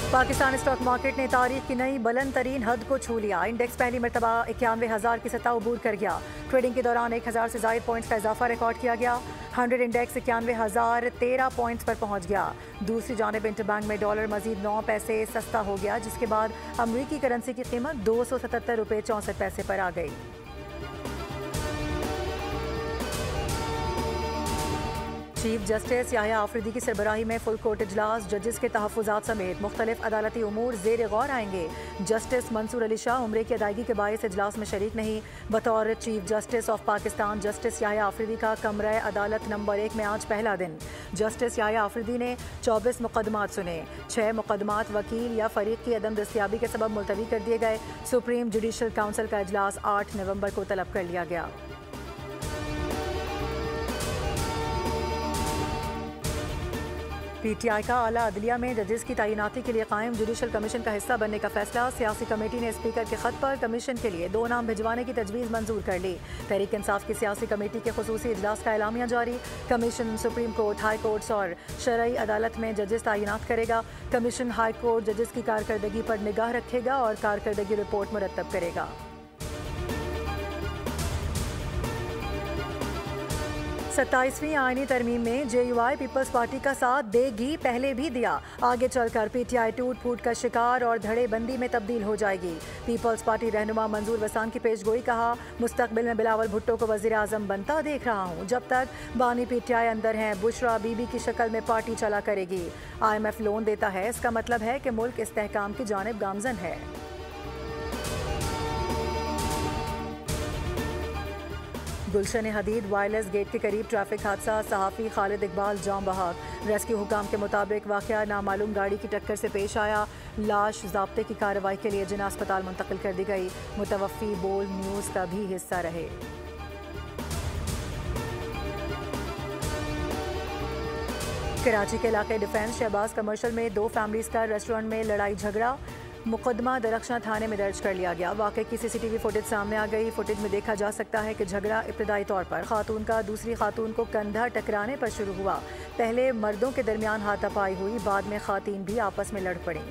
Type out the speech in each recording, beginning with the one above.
Pakistan stock market ने तारीख की नई बुलंद तरीन हद को छू लिया। इंडेक्स पहली मरतबा 91,000 की सतह अबूर कर गया। ट्रेडिंग के दौरान 1,000 से ज़ायद पॉइंट्स का इजाफा रिकॉर्ड किया गया। 100 इंडेक्स 91,013 पॉइंट्स पर पहुंच गया। दूसरी जानिब इंटरबैंक में डॉलर मजीद 9 पैसे सस्ता हो गया, जिसके बाद अमरीकी करेंसी की कीमत 277 रुपये 64 पैसे पर आ गई। चीफ जस्टिस याह्या आफरीदी की सरबराही में फुल कोर्ट इजलास। जजेस के तहफ़्फ़ुज़ात समेत मुख्तलिफ अदालती उमूर ज़ेर गौर आएंगे। जस्टिस मंसूर अली शाह उम्रे की अदायगी के बायस इजलास में शरीक नहीं। बतौर chief justice of Pakistan justice Yahya Afridi का कमरा अदालत नंबर 1 में आज पहला दिन। जस्टिस याह्या आफरीदी ने 24 मुकदमात सुने। 6 मुकदमात वकील या फरीक की अदम दस्तियाबी के सबब मुलतवी कर दिए गए। सुप्रीम जुडिशल काउंसिल का इजलास 8 नवंबर को तलब कर लिया गया। PTI का आला अदलिया में जजेस की तैनाती के लिए कायम जुडिशल कमीशन का हिस्सा बनने का फैसला। सियासी कमेटी ने स्पीकर के खत पर कमीशन के लिए 2 नाम भिजवाने की तजवीज़ मंजूर कर ली। तहरीक इंसाफ की सियासी कमेटी के खुसूसी इजलास का एलामिया जारी। Commission supreme court, high courts और शरई अदालत में जजेस तैनात करेगा। कमीशन हाई कोर्ट जजेस की कारकर्दगी पर निगाह रखेगा और कारकर्दगी रिपोर्ट मुरतब करेगा। 27वीं आईनी तरमीम में JUI पीपल्स पार्टी का साथ देगी, पहले भी दिया। आगे चलकर PTI टूट फूट का शिकार और धड़ेबंदी में तब्दील हो जाएगी। पीपल्स पार्टी रहनुमा मंजूर वसान की पेशगोई। कहा, मुस्तकबिल में बिलावल भुट्टो को वज़ीर आज़म बनता देख रहा हूँ। जब तक बानी PTI अंदर हैं, बुशरा बीबी की शक्ल में पार्टी चला करेगी। IMF लोन देता है, इसका मतलब है कि मुल्क इस्तेहकाम की जानिब गामजन है। गुलशन हदीद वायरलेस गेट के करीब ट्रैफिक हादसा। सहाफ़ी खालिद इकबाल जाम बहक। रेस्क्यू हुकाम के मुताबिक वाक़या नामालूम गाड़ी की टक्कर से पेश आया। लाश ज़ाब्ते की कार्रवाई के लिए जिना अस्पताल मुंतकिल कर दी गई। मुतवफ़्फ़ी बोल न्यूज़ का भी हिस्सा रहे। कराची के इलाके डिफेंस शहबाज कमर्शियल में 2 फैमिलीज़ का रेस्टोरेंट में लड़ाई झगड़ा। मुकदमा दरख्शां थाने में दर्ज कर लिया गया। वाक़े की CCTV फुटेज सामने आ गई। फुटेज में देखा जा सकता है कि झगड़ा इब्तदाई तौर पर खातून का दूसरी खातून को कंधा टकराने पर शुरू हुआ। पहले मर्दों के दरमियान हाथापाई हुई, बाद में खातून भी आपस में लड़ पड़ी।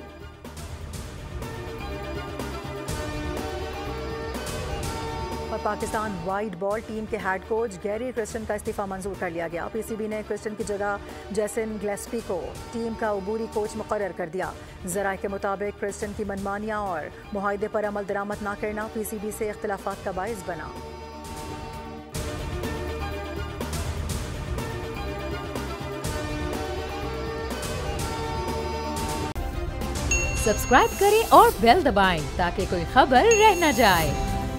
और पाकिस्तान वाइड बॉल टीम के हेड कोच गैरी क्रिस्टन का इस्तीफा मंजूर कर लिया गया। PCB ने क्रिस्टन की जगह जैसन ग्लेस्पी को टीम का अबूरी कोच मुकर्रर कर दिया। ज़राए के मुताबिक क्रिस्टन की मनमानियाँ और मुआहदे पर अमल दरामद न करना PCB से इख्तिलाफात का बाइस बना। सब्सक्राइब करें और बेल दबाएं ताकि कोई खबर रह न जाए।